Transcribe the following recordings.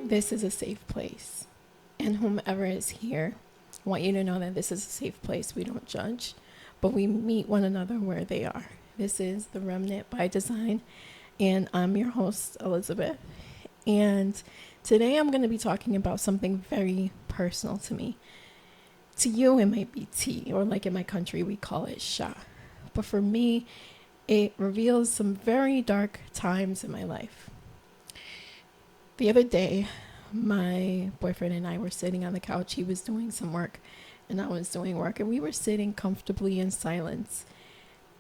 this is a safe place. And whomever is here, I want you to know that this is a safe place. We don't judge, but we meet one another where they are. This is the Remnant by Design, and I'm your host, Elizabeth. And today I'm going to be talking about something very personal to me. To you, it might be tea, or like in my country, we call it sha. But for me, it reveals some very dark times in my life. The other day, my boyfriend and I were sitting on the couch. He was doing some work and I was doing work, and we were sitting comfortably in silence.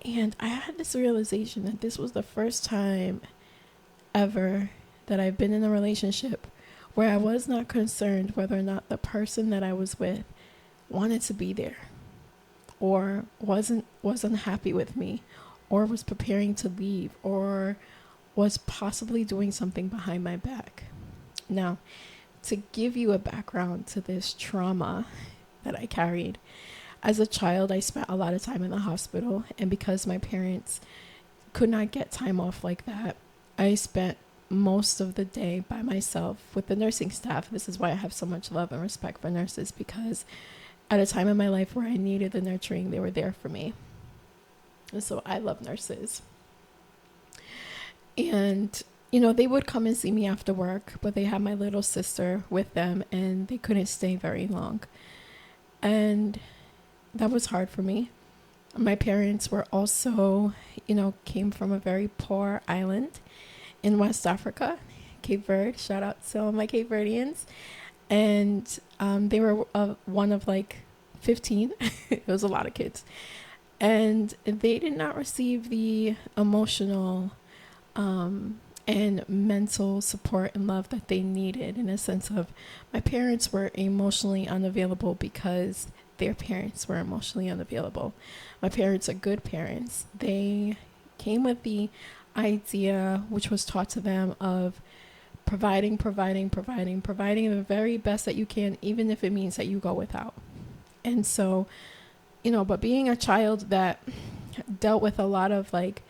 And I had this realization that this was the first time ever that I've been in a relationship where I was not concerned whether or not the person that I was with wanted to be there, or wasn't happy with me, or was preparing to leave, or was possibly doing something behind my back. Now, to give you a background to this trauma that I carried, as a child, I spent a lot of time in the hospital, and because my parents could not get time off like that, I spent most of the day by myself with the nursing staff. This is why I have so much love and respect for nurses, because at a time in my life where I needed the nurturing, they were there for me. And so I love nurses. And, they would come and see me after work, but they had my little sister with them and they couldn't stay very long. And that was hard for me. My parents were also, came from a very poor island in West Africa, Cape Verde. Shout out to all my Cape Verdeans. And they were one of like 15. It was a lot of kids. And they did not receive the emotional and mental support and love that they needed, in a sense of my parents were emotionally unavailable because their parents were emotionally unavailable. My parents are good parents. They came with the idea, which was taught to them, of providing the very best that you can, even if it means that you go without. And so, but being a child that dealt with a lot of like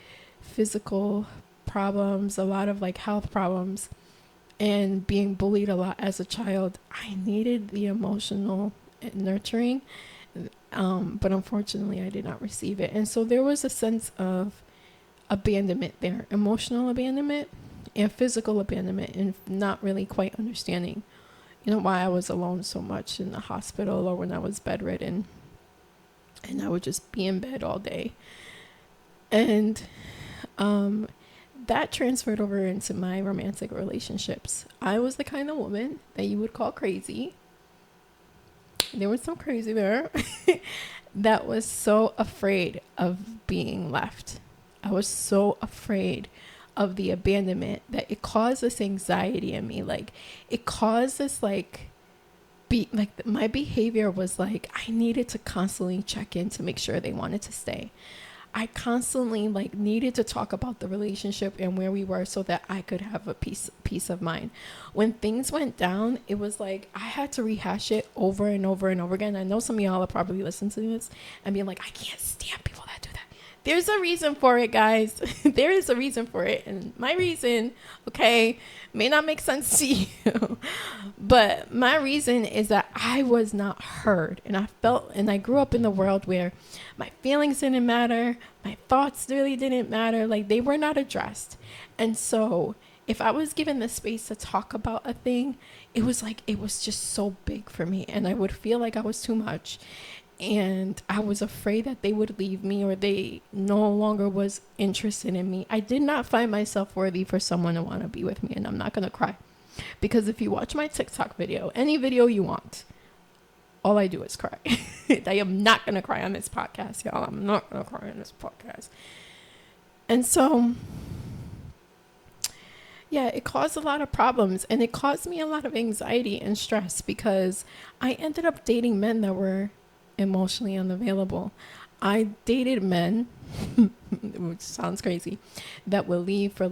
physical problems, a lot of like health problems, and being bullied a lot as a child, I needed the emotional nurturing. But unfortunately, I did not receive it. And so there was a sense of abandonment there, emotional abandonment and physical abandonment, and not really quite understanding, why I was alone so much in the hospital or when I was bedridden. And I would just be in bed all day. And that transferred over into my romantic relationships. I was the kind of woman that you would call crazy. There was some crazy there that was so afraid of being left. I was so afraid of the abandonment that it caused this anxiety in me. Like, it caused this my behavior was like, I needed to constantly check in to make sure they wanted to stay. I constantly needed to talk about the relationship and where we were so that I could have a peace of mind. When things went down, it was like I had to rehash it over and over and over again. I know some of y'all are probably listening to this and being like, I can't stand people that do that. There's a reason for it, guys. There is a reason for it. And my reason, may not make sense to you. But my reason is that I was not heard. And I grew up in the world where my feelings didn't matter. My thoughts really didn't matter. They were not addressed. And so if I was given the space to talk about a thing, it was just so big for me. And I would feel like I was too much. And I was afraid that they would leave me, or they no longer was interested in me. I did not find myself worthy for someone to want to be with me. And I'm not going to cry, because if you watch my TikTok video, any video you want, all I do is cry. I am not going to cry on this podcast, y'all. I'm not going to cry on this podcast. And so, yeah, it caused a lot of problems, and it caused me a lot of anxiety and stress, because I ended up dating men that were emotionally unavailable. I dated men, which sounds crazy, that will leave for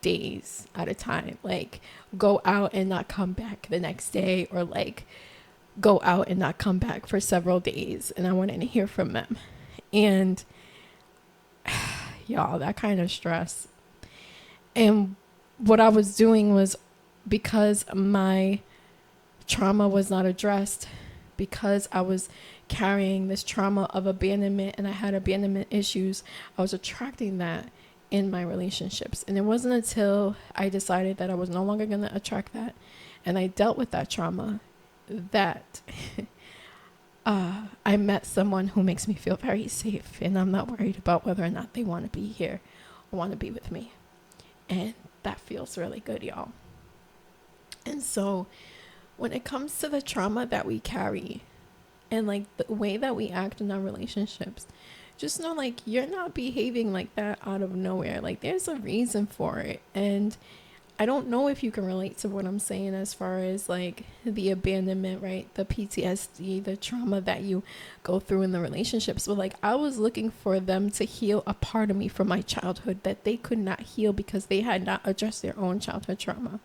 days at a time, go out and not come back the next day, or go out and not come back for several days, and I wanted to hear from them. And y'all, that kind of stress. And what I was doing was because my trauma was not addressed, because I was carrying this trauma of abandonment and I had abandonment issues, I was attracting that in my relationships. And it wasn't until I decided that I was no longer going to attract that and I dealt with that trauma that I met someone who makes me feel very safe, and I'm not worried about whether or not they want to be here or want to be with me. And that feels really good, y'all. And so when it comes to the trauma that we carry and like the way that we act in our relationships, just know like you're not behaving like that out of nowhere. Like there's a reason for it. And I don't know if you can relate to what I'm saying as far as like the abandonment, right? The PTSD, the trauma that you go through in the relationships. But like I was looking for them to heal a part of me from my childhood that they could not heal because they had not addressed their own childhood trauma.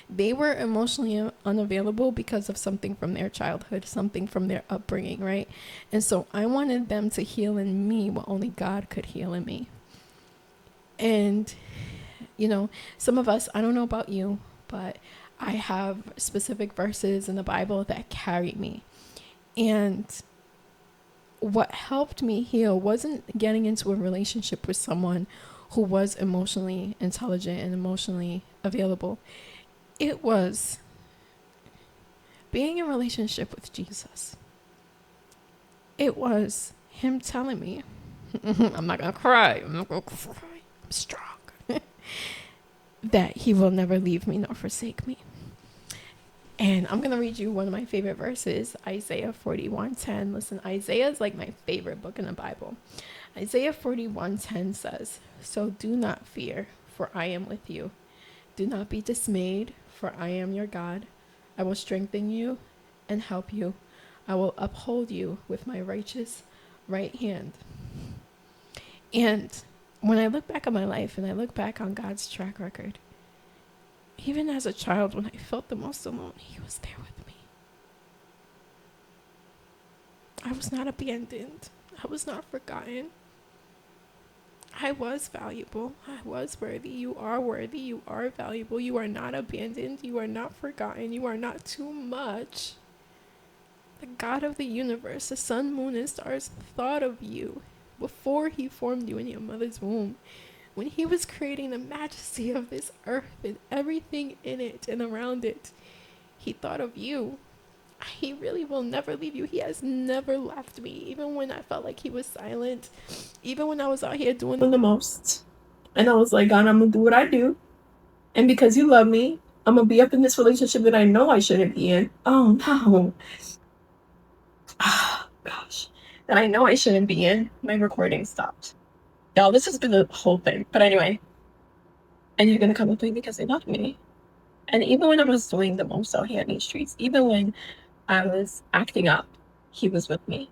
They were emotionally unavailable because of something from their childhood, something from their upbringing, right? And so I wanted them to heal in me what only God could heal in me. And you know, some of us, I don't know about you, but I have specific verses in the Bible that carry me. And what helped me heal wasn't getting into a relationship with someone who was emotionally intelligent and emotionally available. It was being in a relationship with Jesus. It was him telling me, I'm not going to cry. I'm strong. That he will never leave me nor forsake me. And I'm going to read you one of my favorite verses, Isaiah 41:10. Listen, Isaiah is like my favorite book in the Bible. Isaiah 41:10 says, "So do not fear, for I am with you. Do not be dismayed, for I am your God. I will strengthen you and help you. I will uphold you with my righteous right hand." And when I look back on my life and I look back on God's track record, even as a child, when I felt the most alone, he was there with me. I was not abandoned. I was not forgotten. I was valuable. I was worthy. You are worthy. You are valuable. You are not abandoned. You are not forgotten. You are not too much. The God of the universe, the sun, moon, and stars thought of you before he formed you in your mother's womb. When he was creating the majesty of this earth and everything in it and around it, he thought of you. He really will never leave you. He has never left me, even when I felt like he was silent, even when I was out here doing the most. And I was like, God, I'm going to do what I do. And because you love me, I'm going to be up in this relationship that I know I shouldn't be in. Oh, no. Oh, gosh. That I know I shouldn't be in. My recording stopped. Y'all, this has been the whole thing. But anyway, and you're going to come with me because they love me. And even when I was doing the most out here in these streets, even when I was acting up, he was with me.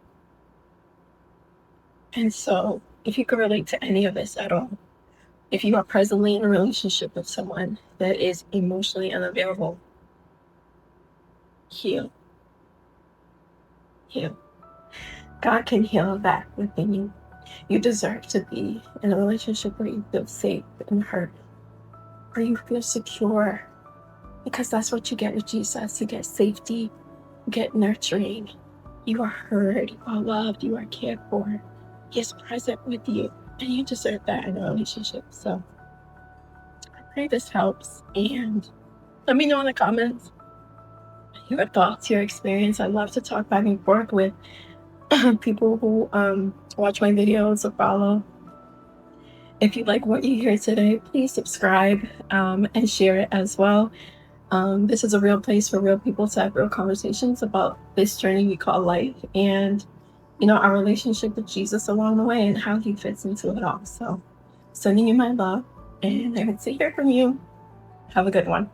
And so if you can relate to any of this at all, if you are presently in a relationship with someone that is emotionally unavailable, heal. Heal. God can heal that within you. You deserve to be in a relationship where you feel safe and heard, where you feel secure, because that's what you get with Jesus. You get safety, you get nurturing, you are heard, you are loved, you are cared for. He is present with you, and you deserve that in a relationship. So I pray this helps, and let me know in the comments your thoughts, your experience. I love to talk back and forth with people who watch my videos or follow. If you like what you hear today, please subscribe and share it as well. This is a real place for real people to have real conversations about this journey we call life, and our relationship with Jesus along the way and how he fits into it all. So sending you my love, and I hope to hear from you. Have a good one.